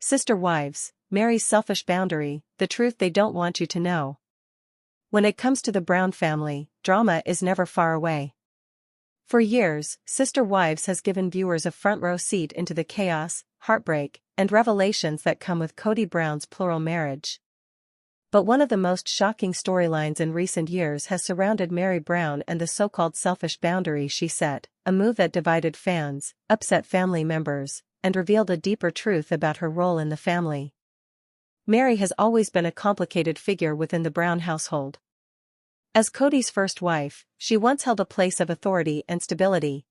Sister wives, Mary's selfish boundary, the truth they don't want you to know. When it comes to the Brown family, drama is never far away. For years, Sister Wives has given viewers a front-row seat into the chaos, heartbreak, and revelations that come with Kody Brown's plural marriage. But one of the most shocking storylines in recent years has surrounded Meri Brown and the so-called selfish boundary she set, a move that divided fans, upset family members, and revealed a deeper truth about her role in the family. Meri has always been a complicated figure within the Brown household. As Kody's first wife, she once held a place of authority and stability.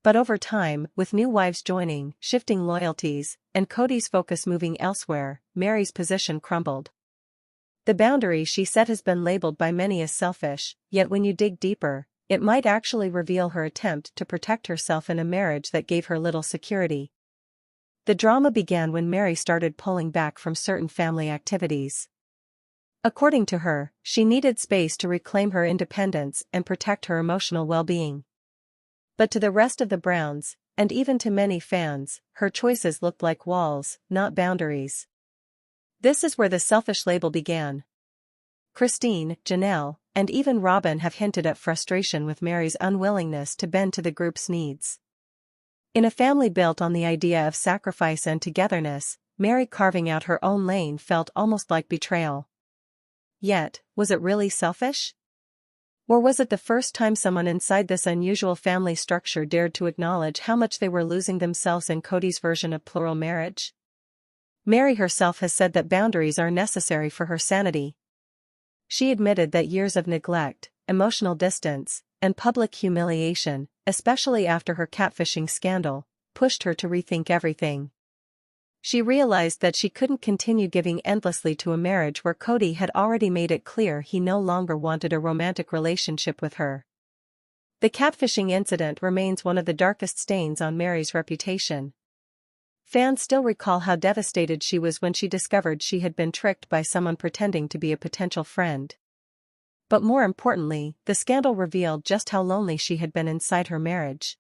But over time, with new wives joining, shifting loyalties, and Kody's focus moving elsewhere, Meri's position crumbled. The boundary she set has been labeled by many as selfish, yet when you dig deeper, it might actually reveal her attempt to protect herself in a marriage that gave her little security. The drama began when Meri started pulling back from certain family activities. According to her, she needed space to reclaim her independence and protect her emotional well-being. But to the rest of the Browns, and even to many fans, her choices looked like walls, not boundaries. This is where the selfish label began. Christine, Janelle, and even Robin have hinted at frustration with Meri's unwillingness to bend to the group's needs. In a family built on the idea of sacrifice and togetherness, Meri carving out her own lane felt almost like betrayal. Yet, was it really selfish? Or was it the first time someone inside this unusual family structure dared to acknowledge how much they were losing themselves in Kody's version of plural marriage? Meri herself has said that boundaries are necessary for her sanity. She admitted that years of neglect, emotional distance, and public humiliation, especially after her catfishing scandal, pushed her to rethink everything. She realized that she couldn't continue giving endlessly to a marriage where Kody had already made it clear he no longer wanted a romantic relationship with her. The catfishing incident remains one of the darkest stains on Meri's reputation. Fans still recall how devastated she was when she discovered she had been tricked by someone pretending to be a potential friend. But more importantly, the scandal revealed just how lonely she had been inside her marriage.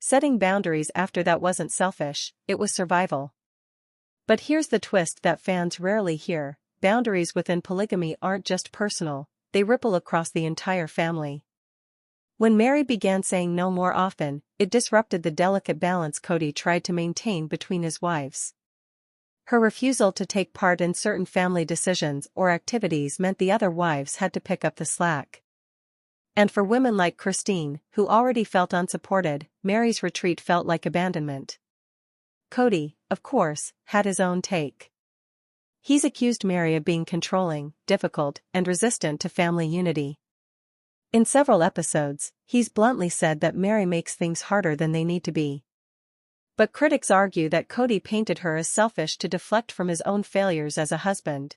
Setting boundaries after that wasn't selfish, it was survival. But here's the twist that fans rarely hear: boundaries within polygamy aren't just personal, they ripple across the entire family. When Meri began saying no more often, it disrupted the delicate balance Kody tried to maintain between his wives. Her refusal to take part in certain family decisions or activities meant the other wives had to pick up the slack. And for women like Christine, who already felt unsupported, Meri's retreat felt like abandonment. Kody, of course, had his own take. He's accused Meri of being controlling, difficult, and resistant to family unity. In several episodes, he's bluntly said that Meri makes things harder than they need to be. But critics argue that Kody painted her as selfish to deflect from his own failures as a husband.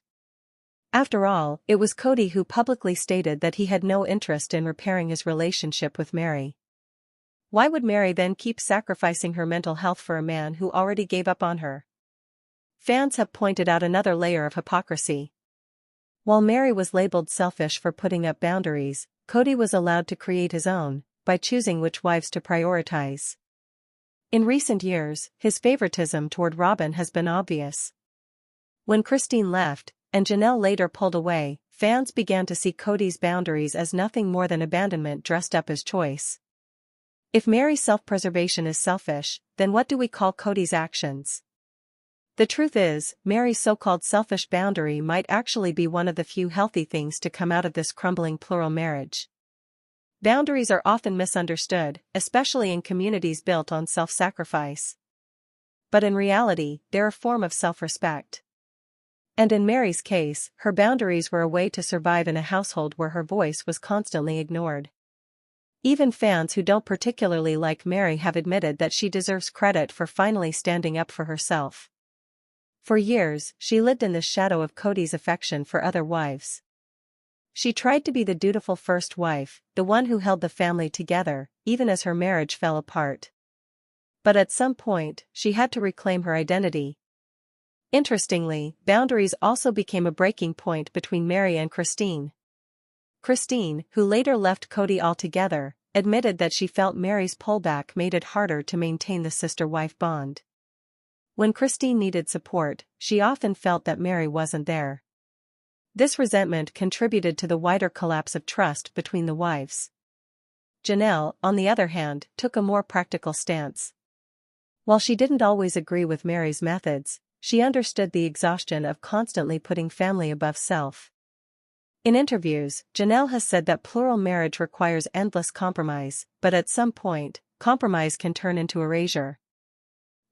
After all, it was Kody who publicly stated that he had no interest in repairing his relationship with Meri. Why would Meri then keep sacrificing her mental health for a man who already gave up on her? Fans have pointed out another layer of hypocrisy. While Meri was labeled selfish for putting up boundaries, Kody was allowed to create his own, by choosing which wives to prioritize. In recent years, his favoritism toward Robin has been obvious. When Christine left, and Janelle later pulled away, fans began to see Kody's boundaries as nothing more than abandonment dressed up as choice. If Meri's self-preservation is selfish, then what do we call Kody's actions? The truth is, Meri's so-called selfish boundary might actually be one of the few healthy things to come out of this crumbling plural marriage. Boundaries are often misunderstood, especially in communities built on self-sacrifice. But in reality, they're a form of self-respect. And in Meri's case, her boundaries were a way to survive in a household where her voice was constantly ignored. Even fans who don't particularly like Meri have admitted that she deserves credit for finally standing up for herself. For years, she lived in the shadow of Kody's affection for other wives. She tried to be the dutiful first wife, the one who held the family together, even as her marriage fell apart. But at some point, she had to reclaim her identity. Interestingly, boundaries also became a breaking point between Meri and Christine. Christine, who later left Kody altogether, admitted that she felt Meri's pullback made it harder to maintain the sister-wife bond. When Christine needed support, she often felt that Meri wasn't there. This resentment contributed to the wider collapse of trust between the wives. Janelle, on the other hand, took a more practical stance. While she didn't always agree with Meri's methods, she understood the exhaustion of constantly putting family above self. In interviews, Janelle has said that plural marriage requires endless compromise, but at some point, compromise can turn into erasure.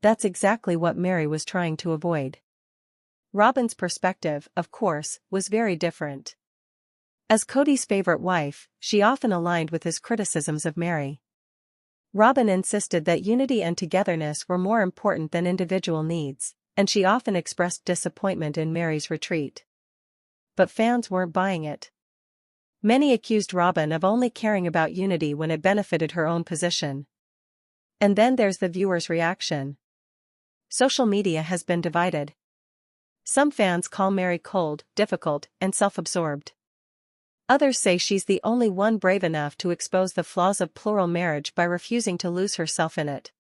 That's exactly what Meri was trying to avoid. Robyn's perspective, of course, was very different. As Cody's favorite wife, she often aligned with his criticisms of Meri. Robyn insisted that unity and togetherness were more important than individual needs, and she often expressed disappointment in Meri's retreat. But fans weren't buying it. Many accused Robyn of only caring about unity when it benefited her own position. And then there's the viewers' reaction. Social media has been divided. Some fans call Meri cold, difficult, and self-absorbed. Others say she's the only one brave enough to expose the flaws of plural marriage by refusing to lose herself in it.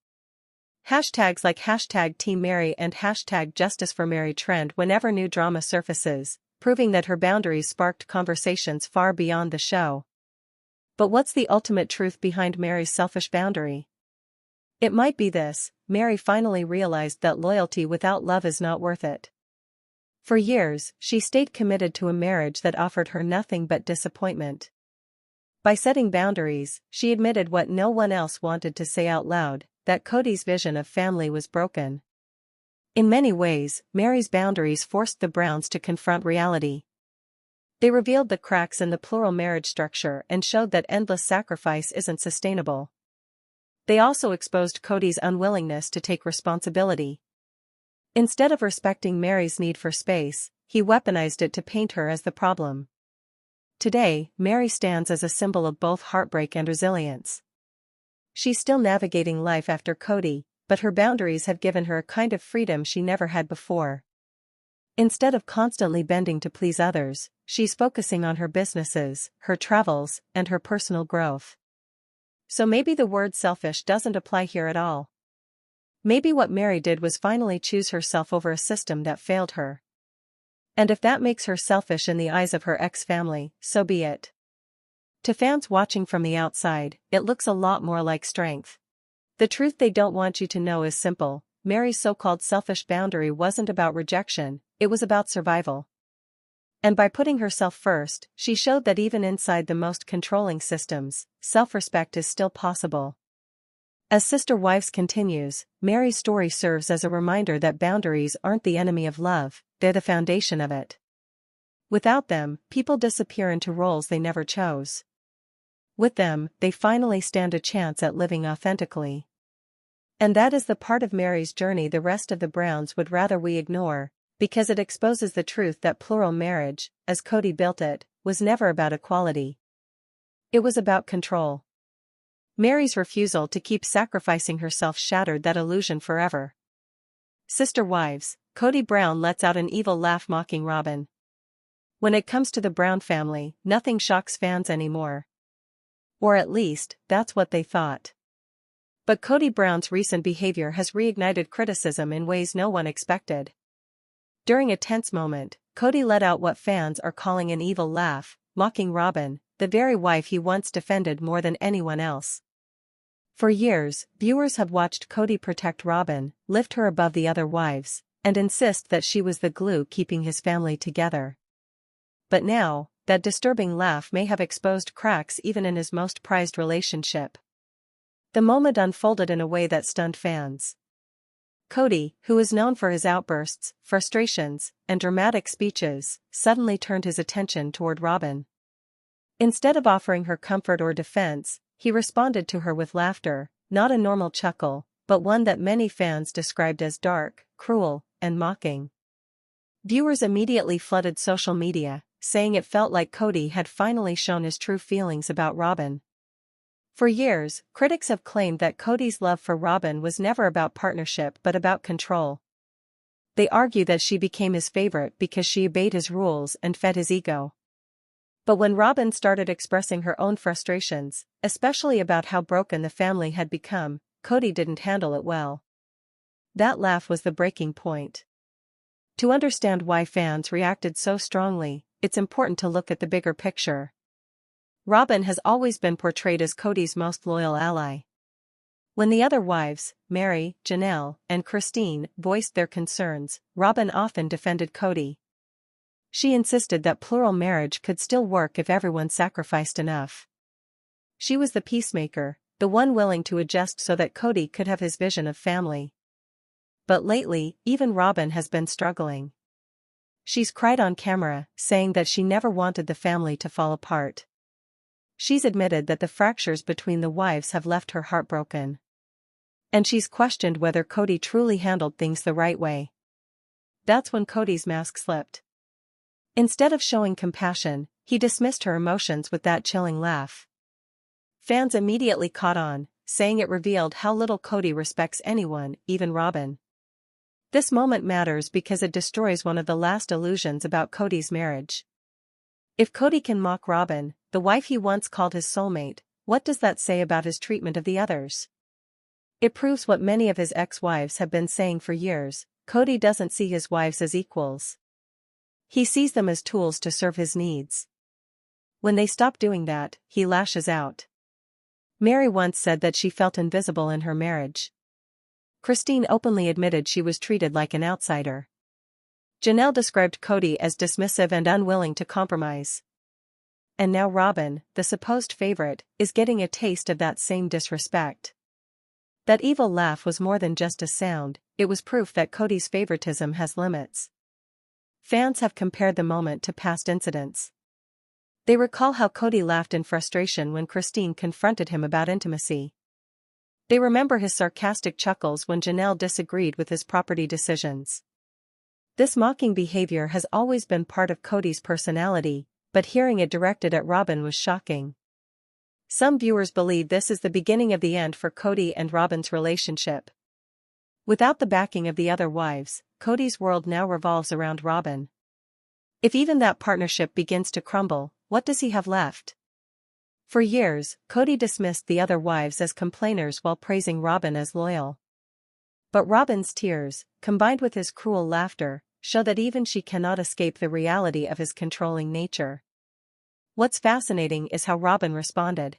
Hashtags like #TeamMeri and #JusticeForMeri trend whenever new drama surfaces, proving that her boundaries sparked conversations far beyond the show. But what's the ultimate truth behind Meri's selfish boundary? It might be this: Meri finally realized that loyalty without love is not worth it. For years, she stayed committed to a marriage that offered her nothing but disappointment. By setting boundaries, she admitted what no one else wanted to say out loud, that Cody's vision of family was broken. In many ways, Meri's boundaries forced the Browns to confront reality. They revealed the cracks in the plural marriage structure and showed that endless sacrifice isn't sustainable. They also exposed Cody's unwillingness to take responsibility. Instead of respecting Meri's need for space, he weaponized it to paint her as the problem. Today, Meri stands as a symbol of both heartbreak and resilience. She's still navigating life after Cody, but her boundaries have given her a kind of freedom she never had before. Instead of constantly bending to please others, she's focusing on her businesses, her travels, and her personal growth. So maybe the word selfish doesn't apply here at all. Maybe what Meri did was finally choose herself over a system that failed her. And if that makes her selfish in the eyes of her ex-family, so be it. To fans watching from the outside, it looks a lot more like strength. The truth they don't want you to know is simple: Meri's so-called selfish boundary wasn't about rejection, it was about survival. And by putting herself first, she showed that even inside the most controlling systems, self-respect is still possible. As Sister Wives continues, Meri's story serves as a reminder that boundaries aren't the enemy of love, they're the foundation of it. Without them, people disappear into roles they never chose. With them, they finally stand a chance at living authentically. And that is the part of Meri's journey the rest of the Browns would rather we ignore, because it exposes the truth that plural marriage, as Cody built it, was never about equality. It was about control. Meri's refusal to keep sacrificing herself shattered that illusion forever. Sister Wives, Cody Brown lets out an evil laugh mocking Robyn. When it comes to the Brown family, nothing shocks fans anymore. Or at least, that's what they thought. But Cody Brown's recent behavior has reignited criticism in ways no one expected. During a tense moment, Cody let out what fans are calling an evil laugh, mocking Robyn, the very wife he once defended more than anyone else. For years, viewers have watched Cody protect Robyn, lift her above the other wives, and insist that she was the glue keeping his family together. But now, that disturbing laugh may have exposed cracks even in his most prized relationship. The moment unfolded in a way that stunned fans. Cody, who is known for his outbursts, frustrations, and dramatic speeches, suddenly turned his attention toward Robyn. Instead of offering her comfort or defense, he responded to her with laughter, not a normal chuckle, but one that many fans described as dark, cruel, and mocking. Viewers immediately flooded social media, saying it felt like Cody had finally shown his true feelings about Robyn. For years, critics have claimed that Cody's love for Robyn was never about partnership but about control. They argue that she became his favorite because she obeyed his rules and fed his ego. But when Robyn started expressing her own frustrations, especially about how broken the family had become, Cody didn't handle it well. That laugh was the breaking point. To understand why fans reacted so strongly, it's important to look at the bigger picture. Robin has always been portrayed as Cody's most loyal ally. When the other wives, Meri, Janelle, and Christine, voiced their concerns, Robin often defended Cody. She insisted that plural marriage could still work if everyone sacrificed enough. She was the peacemaker, the one willing to adjust so that Cody could have his vision of family. But lately, even Robin has been struggling. She's cried on camera, saying that she never wanted the family to fall apart. She's admitted that the fractures between the wives have left her heartbroken. And she's questioned whether Cody truly handled things the right way. That's when Cody's mask slipped. Instead of showing compassion, he dismissed her emotions with that chilling laugh. Fans immediately caught on, saying it revealed how little Cody respects anyone, even Robin. This moment matters because it destroys one of the last illusions about Cody's marriage. If Cody can mock Robin, the wife he once called his soulmate, what does that say about his treatment of the others? It proves what many of his ex-wives have been saying for years: Cody doesn't see his wives as equals. He sees them as tools to serve his needs. When they stop doing that, he lashes out. Meri once said that she felt invisible in her marriage. Christine openly admitted she was treated like an outsider. Janelle described Cody as dismissive and unwilling to compromise. And now Robin, the supposed favorite, is getting a taste of that same disrespect. That evil laugh was more than just a sound, it was proof that Cody's favoritism has limits. Fans have compared the moment to past incidents. They recall how Cody laughed in frustration when Christine confronted him about intimacy. They remember his sarcastic chuckles when Janelle disagreed with his property decisions. This mocking behavior has always been part of Cody's personality, but hearing it directed at Robin was shocking. Some viewers believe this is the beginning of the end for Cody and Robin's relationship. Without the backing of the other wives, Cody's world now revolves around Robin. If even that partnership begins to crumble, what does he have left? For years, Cody dismissed the other wives as complainers while praising Robin as loyal. But Robin's tears, combined with his cruel laughter, show that even she cannot escape the reality of his controlling nature. What's fascinating is how Robin responded.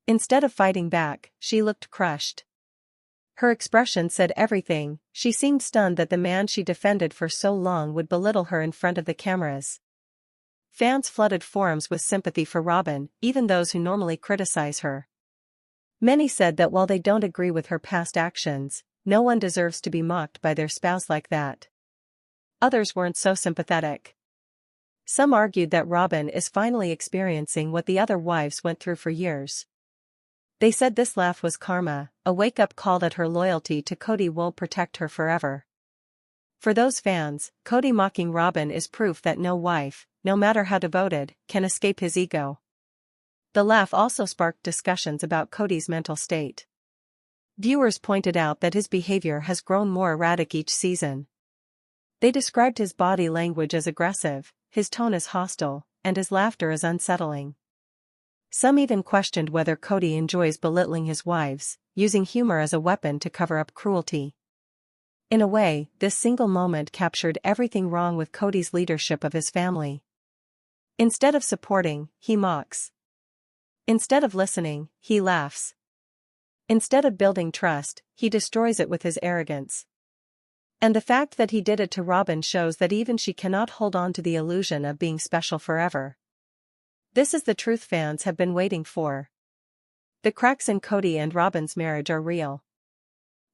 Instead of fighting back, she looked crushed. Her expression said everything. She seemed stunned that the man she defended for so long would belittle her in front of the cameras. Fans flooded forums with sympathy for Robin, even those who normally criticize her. Many said that while they don't agree with her past actions, no one deserves to be mocked by their spouse like that. Others weren't so sympathetic. Some argued that Robin is finally experiencing what the other wives went through for years. They said this laugh was karma, a wake-up call that her loyalty to Cody won't protect her forever. For those fans, Cody mocking Robin is proof that no wife, no matter how devoted, can escape his ego. The laugh also sparked discussions about Cody's mental state. Viewers pointed out that his behavior has grown more erratic each season. They described his body language as aggressive, his tone as hostile, and his laughter as unsettling. Some even questioned whether Cody enjoys belittling his wives, using humor as a weapon to cover up cruelty. In a way, this single moment captured everything wrong with Cody's leadership of his family. Instead of supporting, he mocks. Instead of listening, he laughs. Instead of building trust, he destroys it with his arrogance. And the fact that he did it to Robin shows that even she cannot hold on to the illusion of being special forever. This is the truth fans have been waiting for. The cracks in Cody and Robin's marriage are real.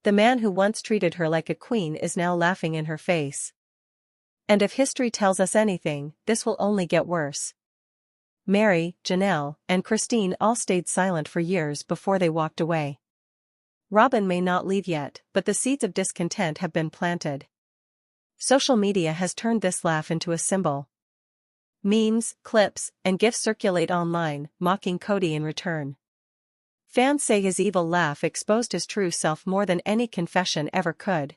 The man who once treated her like a queen is now laughing in her face. And if history tells us anything, this will only get worse. Meri, Janelle, and Christine all stayed silent for years before they walked away. Robin may not leave yet, but the seeds of discontent have been planted. Social media has turned this laugh into a symbol. Memes, clips, and GIFs circulate online, mocking Cody in return. Fans say his evil laugh exposed his true self more than any confession ever could.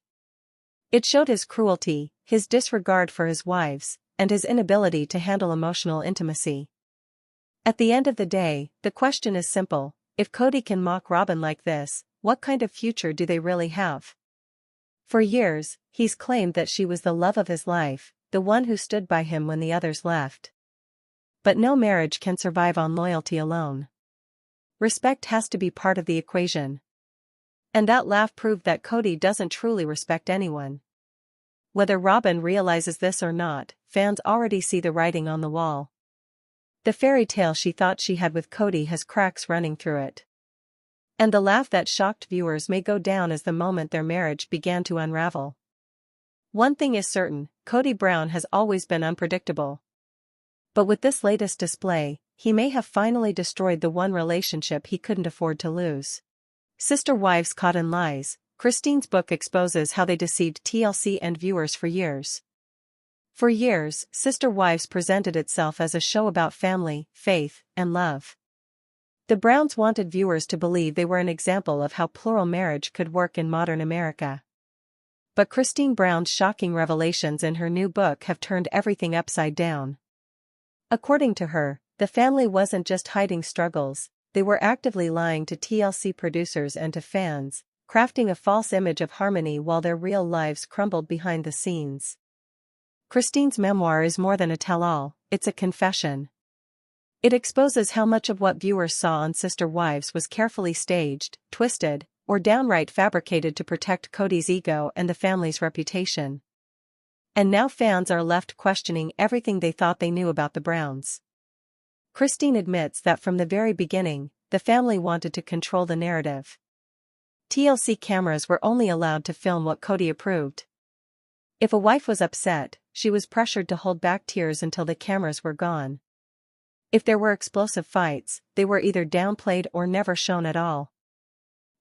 It showed his cruelty, his disregard for his wives, and his inability to handle emotional intimacy. At the end of the day, the question is simple: if Cody can mock Robin like this, what kind of future do they really have? For years, he's claimed that she was the love of his life, the one who stood by him when the others left. But no marriage can survive on loyalty alone. Respect has to be part of the equation. And that laugh proved that Cody doesn't truly respect anyone. Whether Robin realizes this or not, fans already see the writing on the wall. The fairy tale she thought she had with Cody has cracks running through it. And the laugh that shocked viewers may go down as the moment their marriage began to unravel. One thing is certain, Cody Brown has always been unpredictable. But with this latest display, he may have finally destroyed the one relationship he couldn't afford to lose. Sister Wives Caught in Lies. Christine's book exposes how they deceived TLC and viewers for years. For years, Sister Wives presented itself as a show about family, faith, and love. The Browns wanted viewers to believe they were an example of how plural marriage could work in modern America. But Christine Brown's shocking revelations in her new book have turned everything upside down. According to her, the family wasn't just hiding struggles, they were actively lying to TLC producers and to fans, crafting a false image of harmony while their real lives crumbled behind the scenes. Christine's memoir is more than a tell-all, it's a confession. It exposes how much of what viewers saw on Sister Wives was carefully staged, twisted, or downright fabricated to protect Cody's ego and the family's reputation. And now fans are left questioning everything they thought they knew about the Browns. Christine admits that from the very beginning, the family wanted to control the narrative. TLC cameras were only allowed to film what Cody approved. If a wife was upset, she was pressured to hold back tears until the cameras were gone. If there were explosive fights, they were either downplayed or never shown at all.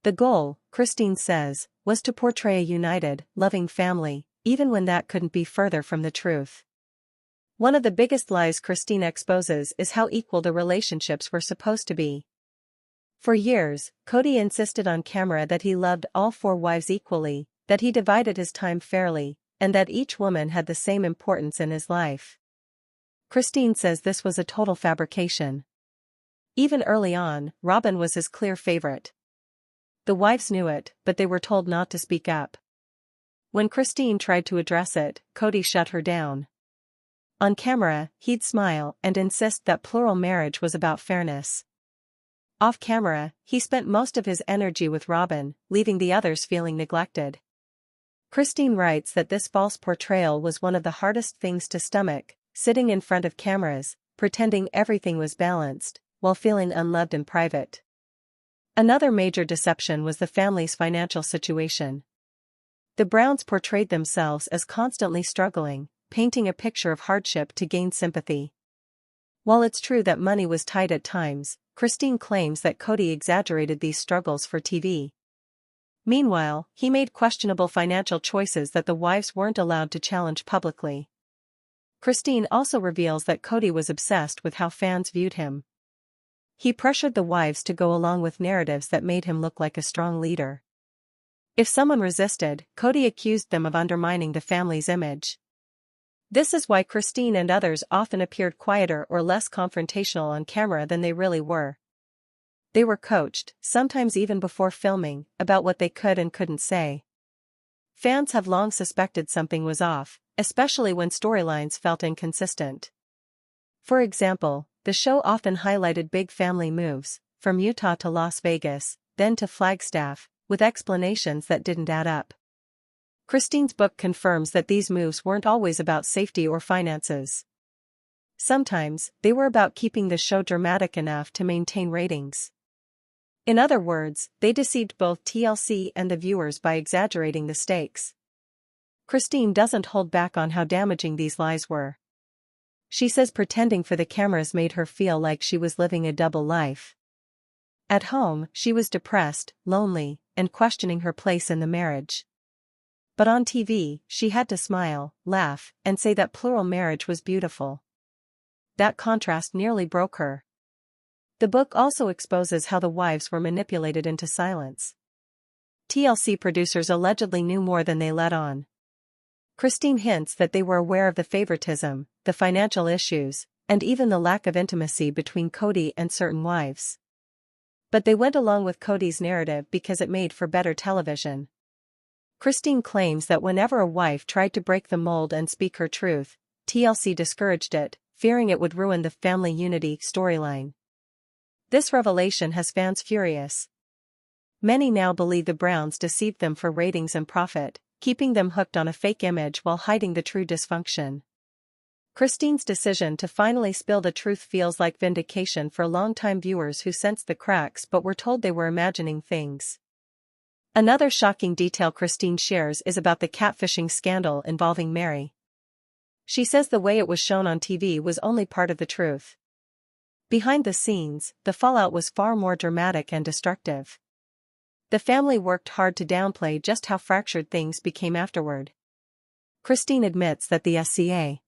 The goal, Christine says, was to portray a united, loving family, even when that couldn't be further from the truth. One of the biggest lies Christine exposes is how equal the relationships were supposed to be. For years, Cody insisted on camera that he loved all 4 wives equally, that he divided his time fairly, and that each woman had the same importance in his life. Christine says this was a total fabrication. Even early on, Robin was his clear favorite. The wives knew it, but they were told not to speak up. When Christine tried to address it, Cody shut her down. On camera, he'd smile and insist that plural marriage was about fairness. Off camera, he spent most of his energy with Robin, leaving the others feeling neglected. Christine writes that this false portrayal was one of the hardest things to stomach, sitting in front of cameras, pretending everything was balanced, while feeling unloved in private. Another major deception was the family's financial situation. The Browns portrayed themselves as constantly struggling, painting a picture of hardship to gain sympathy. While it's true that money was tight at times, Christine claims that Cody exaggerated these struggles for TV. Meanwhile, he made questionable financial choices that the wives weren't allowed to challenge publicly. Christine also reveals that Cody was obsessed with how fans viewed him. He pressured the wives to go along with narratives that made him look like a strong leader. If someone resisted, Cody accused them of undermining the family's image. This is why Christine and others often appeared quieter or less confrontational on camera than they really were. They were coached, sometimes even before filming, about what they could and couldn't say. Fans have long suspected something was off, especially when storylines felt inconsistent. For example, the show often highlighted big family moves, from Utah to Las Vegas, then to Flagstaff, with explanations that didn't add up. Christine's book confirms that these moves weren't always about safety or finances. Sometimes, they were about keeping the show dramatic enough to maintain ratings. In other words, they deceived both TLC and the viewers by exaggerating the stakes. Christine doesn't hold back on how damaging these lies were. She says pretending for the cameras made her feel like she was living a double life. At home, she was depressed, lonely, and questioning her place in the marriage. But on TV, she had to smile, laugh, and say that plural marriage was beautiful. That contrast nearly broke her. The book also exposes how the wives were manipulated into silence. TLC producers allegedly knew more than they let on. Christine hints that they were aware of the favoritism, the financial issues, and even the lack of intimacy between Cody and certain wives. But they went along with Cody's narrative because it made for better television. Christine claims that whenever a wife tried to break the mold and speak her truth, TLC discouraged it, fearing it would ruin the family unity storyline. This revelation has fans furious. Many now believe the Browns deceived them for ratings and profit, keeping them hooked on a fake image while hiding the true dysfunction. Christine's decision to finally spill the truth feels like vindication for longtime viewers who sensed the cracks but were told they were imagining things. Another shocking detail Christine shares is about the catfishing scandal involving Meri. She says the way it was shown on TV was only part of the truth. Behind the scenes, the fallout was far more dramatic and destructive. The family worked hard to downplay just how fractured things became afterward. Christine admits that the SCA